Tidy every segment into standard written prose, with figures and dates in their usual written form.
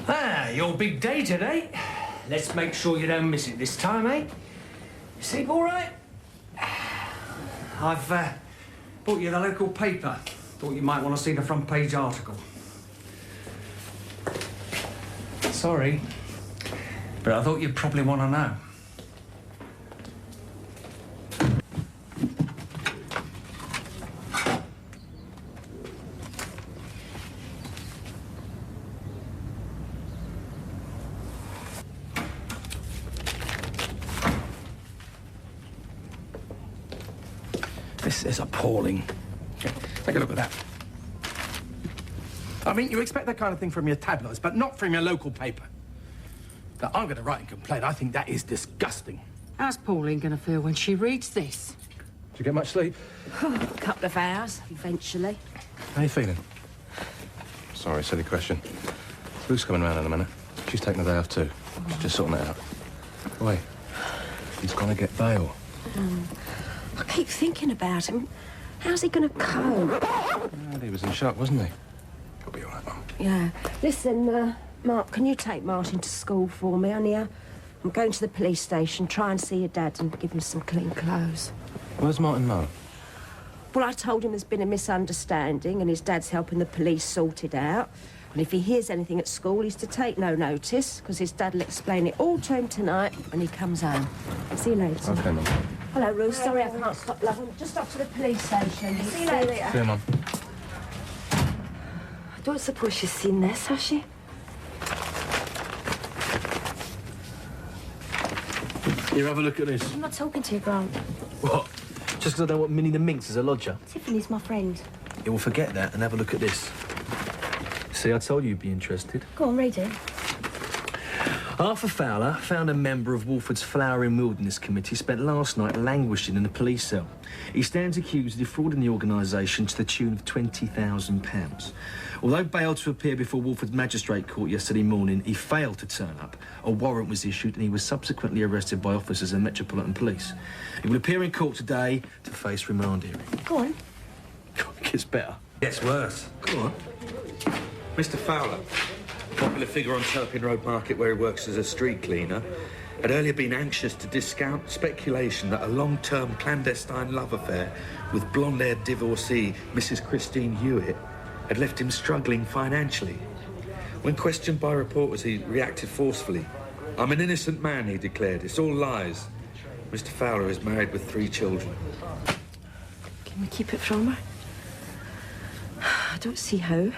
Ah, your big day today. Let's make sure you don't miss it this time, eh? You sleep all right? I've brought you the local paper. Thought you might want to see the front page article. Sorry, but I thought you'd probably want to know. This is appalling. Take a look at that. I mean, you expect that kind of thing from your tabloids, but not from your local paper. Now, I'm going to write and complain. I think that is disgusting. How's Pauline going to feel when she reads this? Did you get much sleep? A couple of hours, eventually. How are you feeling? Sorry, silly question. Ruth's coming around in a minute. She's taking the day off too. Just sorting it out. Wait, he's going to get bail. I keep thinking about him. How's he going to cope? Well, he was in shock, wasn't he? He'll be all right, Mum. Yeah. Listen, Mark, can you take Martin to school for me, honey? I'm going to the police station, try and see your dad and give him some clean clothes. Where's Martin now? Well, I told him there's been a misunderstanding and his dad's helping the police sort it out. And if he hears anything at school, he's to take no notice, because his dad will explain it all to him tonight when he comes home. See you later. OK, Mum. Hello, Ruth. Sorry I can't stop, love. I'm just off to the police station. See you later. See you, Mum. I don't suppose she's seen this, has she? Here, have a look at this. I'm not talking to you, Grant. What? Just because I don't want Minnie the Minx as a lodger? Tiffany's my friend. Yeah, well, forget that and have a look at this. See, I told you you'd be interested. Go on, read it. Arthur Fowler, founder member of Wolford's Flowering Wilderness Committee, spent last night languishing in a police cell. He stands accused of defrauding the organisation to the tune of £20,000. Although bailed to appear before Wolford Magistrate Court yesterday morning, he failed to turn up. A warrant was issued and he was subsequently arrested by officers of Metropolitan Police. He will appear in court today to face remand hearing. Go on. It gets better. Gets worse. Go on. Mr. Fowler, popular figure on Turpin Road Market where he works as a street cleaner, had earlier been anxious to discount speculation that a long-term clandestine love affair with blonde-haired divorcee Mrs. Christine Hewitt had left him struggling financially. When questioned by reporters, he reacted forcefully. "I'm an innocent man," he declared. "It's all lies." Mr. Fowler is married with 3 children. Can we keep it from her? I don't see how.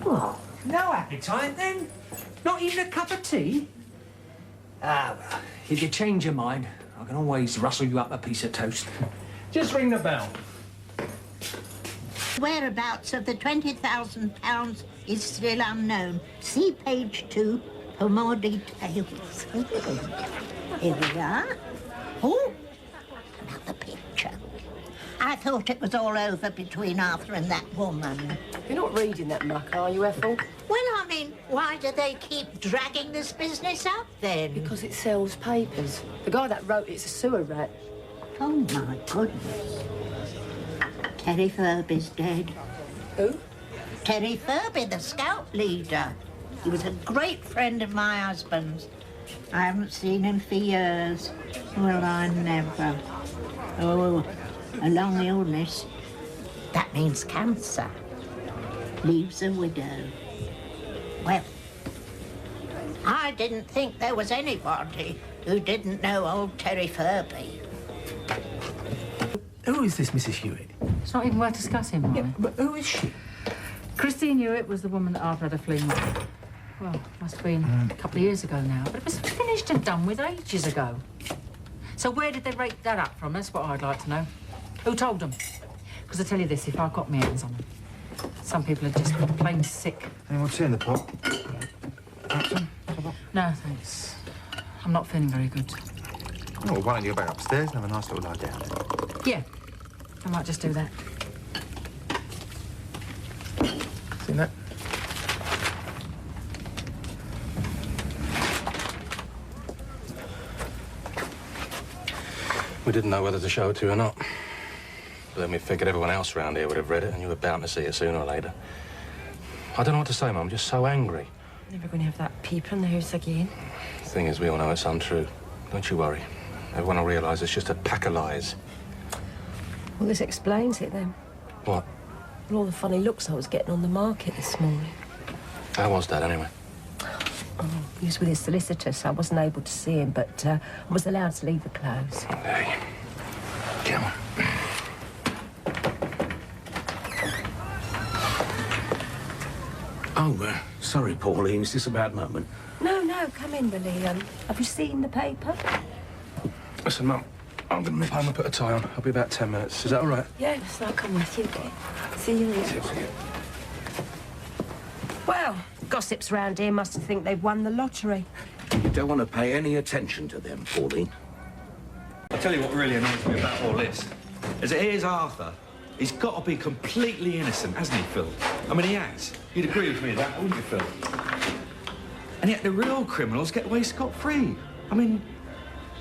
Oh, no appetite then? Not even a cup of tea? Ah, well, if you change your mind, I can always rustle you up a piece of toast. Just ring the bell. Whereabouts of the £20,000 is still unknown. See page 2 for more details. Here we are. Oh, another picture. I thought it was all over between Arthur and that woman. You're not reading that muck, are you, Ethel? Well, I mean, why do they keep dragging this business up, then? Because it sells papers. The guy that wrote it's a sewer rat. Oh, my goodness. Terry Furby's dead. Who? Terry Furby, the scout leader. He was a great friend of my husband's. I haven't seen him for years. Well, I never. Oh, a long illness. That means cancer. Leaves a widow. Well, I didn't think there was anybody who didn't know old Terry Furby. Who is this Mrs. Hewitt? It's not even worth discussing, Molly. Yeah, but who is she? Christine Hewitt was the woman that Arthur had a fling with. Well, must have been a couple of years ago now, but it was finished and done with ages ago. So where did they rake that up from? That's what I'd like to know. Who told them? Because I tell you this, if I got my hands on them, some people are just plain sick. Anyone tea in the pot? No, thanks. I'm not feeling very good. Oh, well, why don't you go back upstairs and have a nice little lie down? Yeah, I might just do that. Seen that? We didn't know whether to show it to you or not. But then we figured everyone else around here would have read it, and you were bound to see it sooner or later. I don't know what to say, Mum. I'm just so angry. Never going to have that peeper in the house again. The thing is, we all know it's untrue. Don't you worry. Everyone will realise it's just a pack of lies. Well, this explains it, then. What? All the funny looks I was getting on the market this morning. How was Dad, anyway? Oh, he was with his solicitor, so I wasn't able to see him, but I was allowed to leave the clothes. Hey, come on. Oh, sorry, Pauline. Is this a bad moment? No, come in, Billy. Have you seen the paper? Listen, Mum, I'm going to nip home and put a tie on. I'll be about 10 minutes. Is that all right? Yes, I'll come with you, okay? See you later. See you. Well, gossips round here must think they've won the lottery. You don't want to pay any attention to them, Pauline. I'll tell you what really annoys me about all this. Is that here's Arthur. He's got to be completely innocent, hasn't he, Phil? I mean, he has. You'd agree with me with that, wouldn't you, Phil? And yet the real criminals get away scot-free. I mean,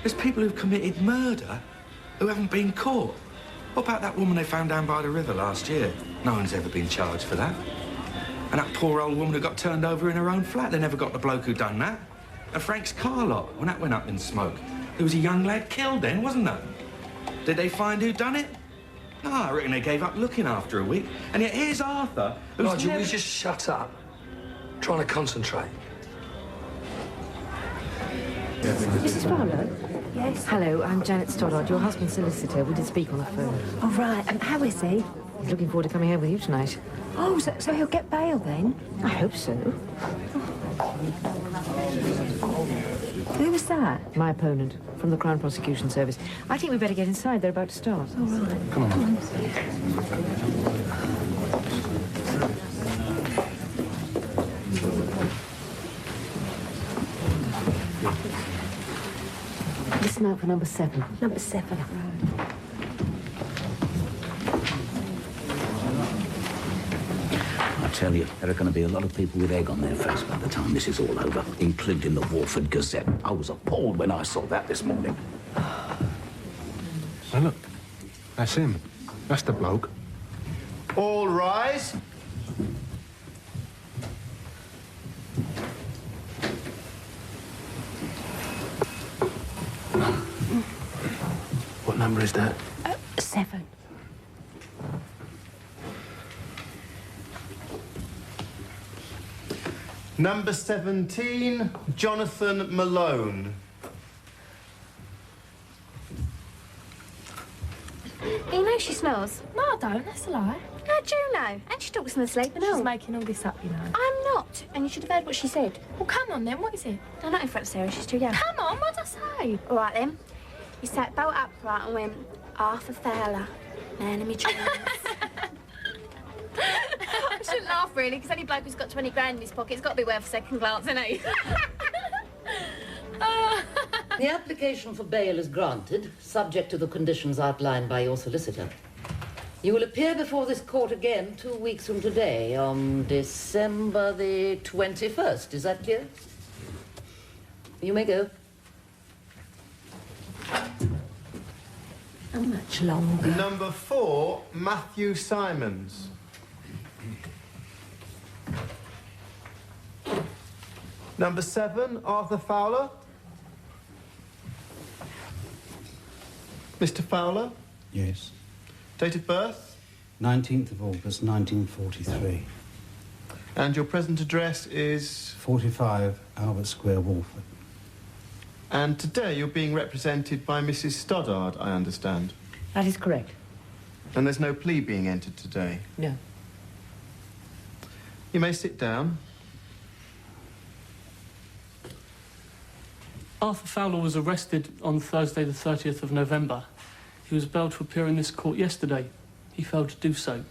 there's people who've committed murder who haven't been caught. What about that woman they found down by the river last year? No one's ever been charged for that. And that poor old woman who got turned over in her own flat, they never got the bloke who done that. And Frank's car lot, when that went up in smoke, there was a young lad killed then, wasn't there? Did they find who done it? No, I reckon they gave up looking after a week. And yet here's Arthur, who's Nigel, never... will you just shut up? I'm trying to concentrate. Mrs. Fowler? Yes? Hello, I'm Janet Stoddard, your husband's solicitor. We did speak on the phone. Oh, right. How is he? He's looking forward to coming home with you tonight. Oh, so he'll get bail then? I hope so. Who was that? My opponent, from the Crown Prosecution Service. I think we better get inside. They're about to start. Oh, right. Come on. Listen out for number 7. Number 7. I tell you, there are going to be a lot of people with egg on their face by the time this is all over, including the Walford Gazette. I was appalled when I saw that this morning. Now look, that's him. That's the bloke. All rise. What number is that? 7. Number 17, Jonathan Malone. You know she smells. No, I don't. That's a lie. How do you know? And she talks in her sleep and all. She's making all this up, you know. I'm not. And you should have heard what she said. Well, come on then. What is it? No, not in front of Sarah. She's too young. Come on. What did I say? All right, then. You sat bolt upright and went, Arthur Fowler, man of me dreams. I shouldn't laugh, really, because any bloke who's got 20 grand in his pocket's got to be worth a second glance, isn't he? The application for bail is granted, subject to the conditions outlined by your solicitor. You will appear before this court again 2 weeks from today, on December the 21st. Is that clear? You may go. How much longer? Number 4, Matthew Simons. Number 7, Arthur Fowler. Mr. Fowler, Yes. date of birth 19th of August, 1943. and your present address is... 45 Albert Square, Walford. And today you're being represented by Mrs. Stoddard, I understand. That is correct. And there's no plea being entered today. No. You may sit down. Arthur Fowler was arrested on Thursday the 30th of November. He was bailed to appear in this court yesterday. He failed to do so.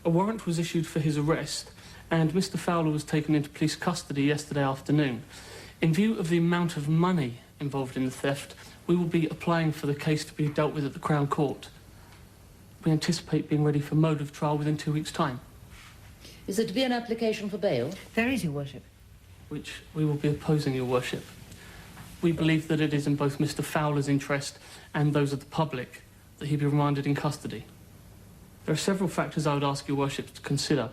A warrant was issued for his arrest, and Mr. Fowler was taken into police custody yesterday afternoon. In view of the amount of money involved in the theft, we will be applying for the case to be dealt with at the Crown Court. We anticipate being ready for mode of trial within 2 weeks' time. Is there to be an application for bail? There is, Your Worship. Which we will be opposing, Your Worship. we believe that it is in both Mr. Fowler's interest and those of the public that he be remanded in custody. There are several factors I would ask your worships to consider.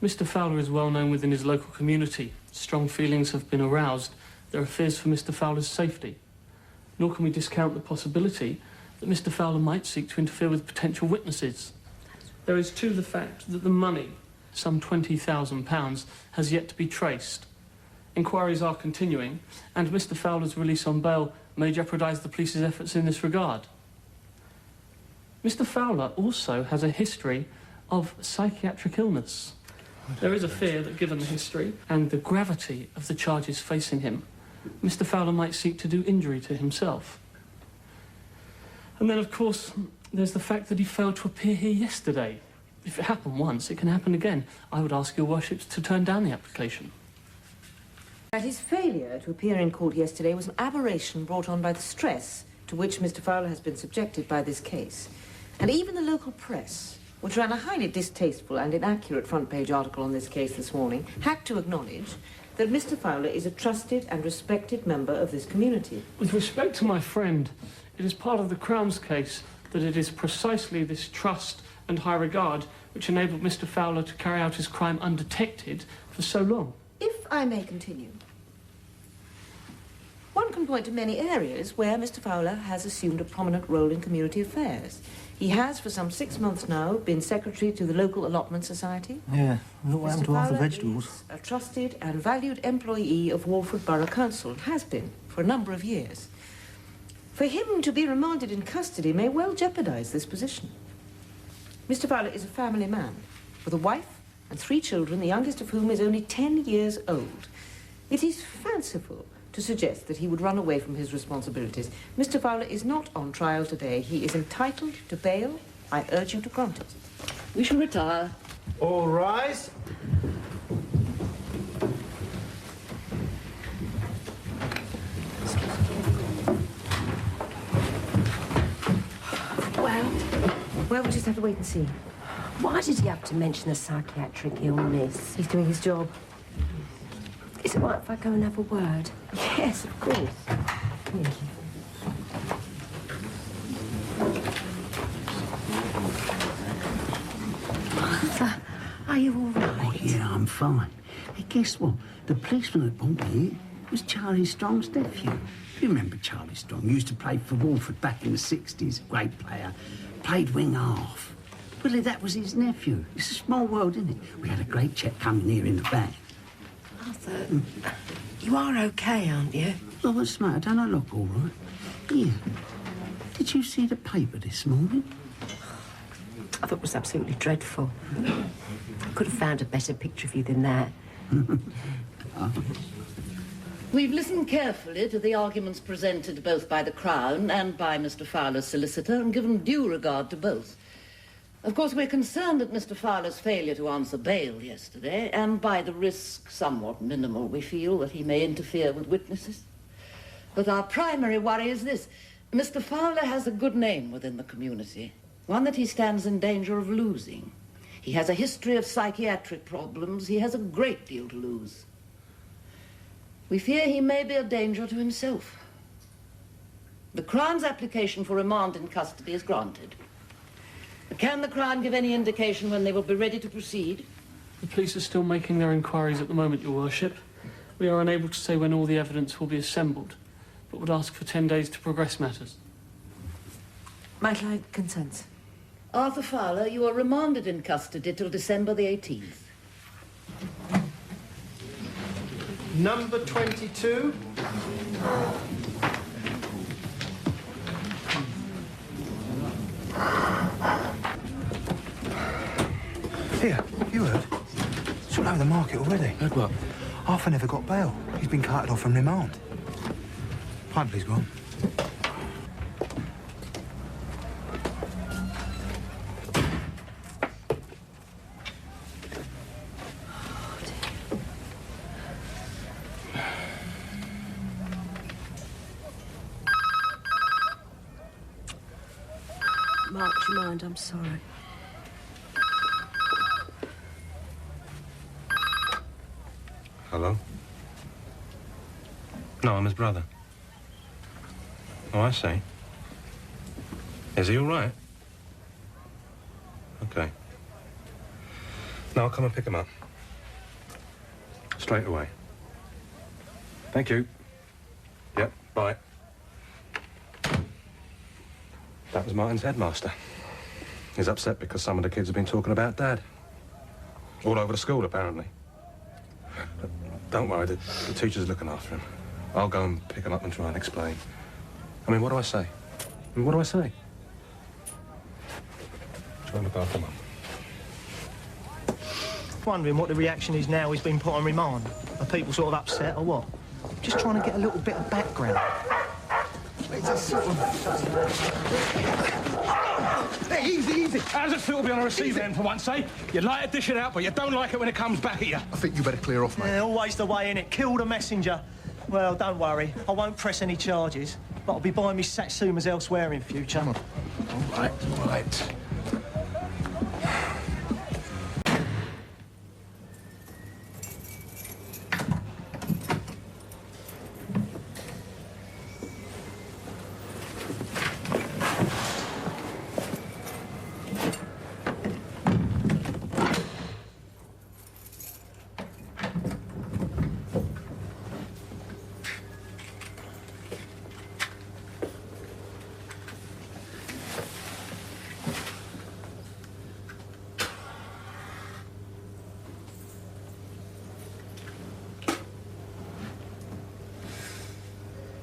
Mr. Fowler is well known within his local community. Strong feelings have been aroused. There are fears for Mr. Fowler's safety. Nor can we discount the possibility that Mr. Fowler might seek to interfere with potential witnesses. There is, too, the fact that the money, some £20,000, has yet to be traced. Inquiries are continuing, and Mr. Fowler's release on bail may jeopardise the police's efforts in this regard. Mr. Fowler also has a history of psychiatric illness. There is a fear that, given the history and the gravity of the charges facing him, Mr. Fowler might seek to do injury to himself. And then, of course, there's the fact that he failed to appear here yesterday. If it happened once, it can happen again. I would ask your worships to turn down the application. That his failure to appear in court yesterday was an aberration brought on by the stress to which Mr. Fowler has been subjected by this case. And even the local press, which ran a highly distasteful and inaccurate front-page article on this case this morning, had to acknowledge that Mr. Fowler is a trusted and respected member of this community. With respect to my friend, it is part of the Crown's case that it is precisely this trust and high regard which enabled Mr. Fowler to carry out his crime undetected for so long. If I may continue, one can point to many areas where Mr. Fowler has assumed a prominent role in community affairs. He has, for some 6 months now, been secretary to the local allotment society. Yeah, what happened to half the Fowler vegetables? is a trusted and valued employee of Walford Borough Council, and has been for a number of years. For him to be remanded in custody may well jeopardise this position. Mr. Fowler is a family man, with a wife and 3 children, the youngest of whom is only 10 years old. It is fanciful to suggest that he would run away from his responsibilities. Mr. Fowler is not on trial today. He is entitled to bail. I urge you to grant it. We shall retire. All rise. Well, we'll just have to wait and see. Why did he have to mention a psychiatric illness? He's doing his job. Is it right if I go and have a word? Yes, of course. Thank you. Arthur, are you all right? Oh, yeah, I'm fine. Hey, guess what? The policeman that brought me here was Charlie Strong's nephew. You remember Charlie Strong? He used to play for Walford back in the 60s. Great player. Played wing half. Well, that was his nephew. It's a small world, isn't it? We had a great chap coming here in the van. Arthur, you are okay, aren't you? Oh, what's the matter? Don't I look all right? Here. Did you see the paper this morning? I thought it was absolutely dreadful. I could have found a better picture of you than that. We've listened carefully to the arguments presented both by the Crown and by Mr. Fowler's solicitor and given due regard to both. Of course, we're concerned at Mr. Fowler's failure to answer bail yesterday and by the risk, somewhat minimal, we feel, that he may interfere with witnesses. But our primary worry is this. Mr. Fowler has a good name within the community, one that he stands in danger of losing. He has a history of psychiatric problems. He has a great deal to lose. We fear he may be a danger to himself. The Crown's application for remand in custody is granted. Can the Crown give any indication when they will be ready to proceed? The police are still making their inquiries at the moment, Your Worship. We are unable to say when all the evidence will be assembled, but would ask for 10 days to progress matters. My client consents. Arthur Fowler, you are remanded in custody till December the 18th. Number 22. Here, you heard? It's all over the market already. Heard what? Arthur never got bail. He's been carted off from remand. Pint, please, go on. Mark your mind, I'm sorry. Hello? No, I'm his brother. Oh, I see. Is he all right? Okay. Now I'll come and pick him up. Straight away. Thank you. Yep, bye. That was Martin's headmaster. He's upset because some of the kids have been talking about Dad. All over the school, apparently. But don't worry, the teacher's looking after him. I'll go and pick him up and try and explain. I mean, what do I say? I mean, what do I say? Try and look after Mum. Wondering what the reaction is now he's been put on remand. Are people sort of upset or what? Just trying to get a little bit of background. Hey, easy. How does it feel to be on a receiving end for once, eh? You like to dish it out, but you don't like it when it comes back at you. I think you better clear off, mate. Yeah, always the way, innit? Kill the messenger. Well, don't worry. I won't press any charges, but I'll be buying me Satsumas elsewhere in future. All right.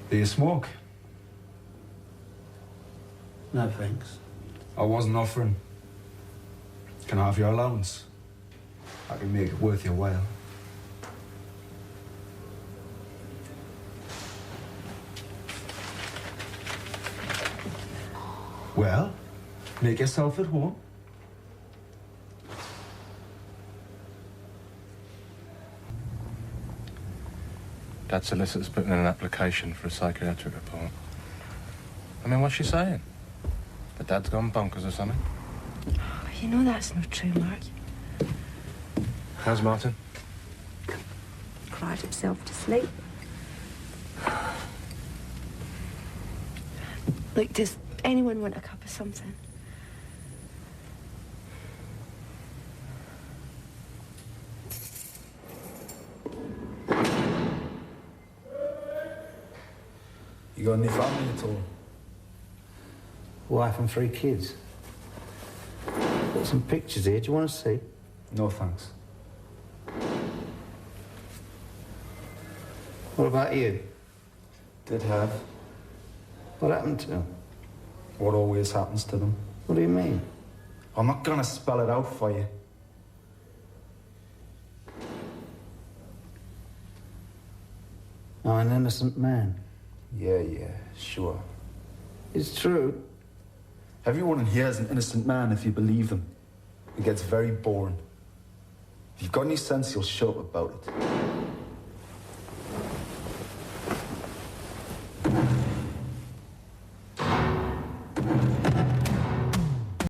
Do you smoke? No, thanks. I wasn't offering. Can I have your allowance? I can make it worth your while. Well, make yourself at home. Dad's solicitor's putting in an application for a psychiatric report. I mean, what's she saying? That Dad's gone bonkers or something? Oh, you know that's not true, Mark. How's Martin? Cried himself to sleep. Look, does anyone want a cup of something? You got any family at all? Wife and 3 kids. Got some pictures here. Do you want to see? No, thanks. What about you? Did have. What happened to them? What always happens to them. What do you mean? I'm not gonna spell it out for you. I'm an innocent man. Yeah, sure. It's true. Everyone in here is an innocent man if you believe them. It gets very boring. If you've got any sense, you'll shut up about it.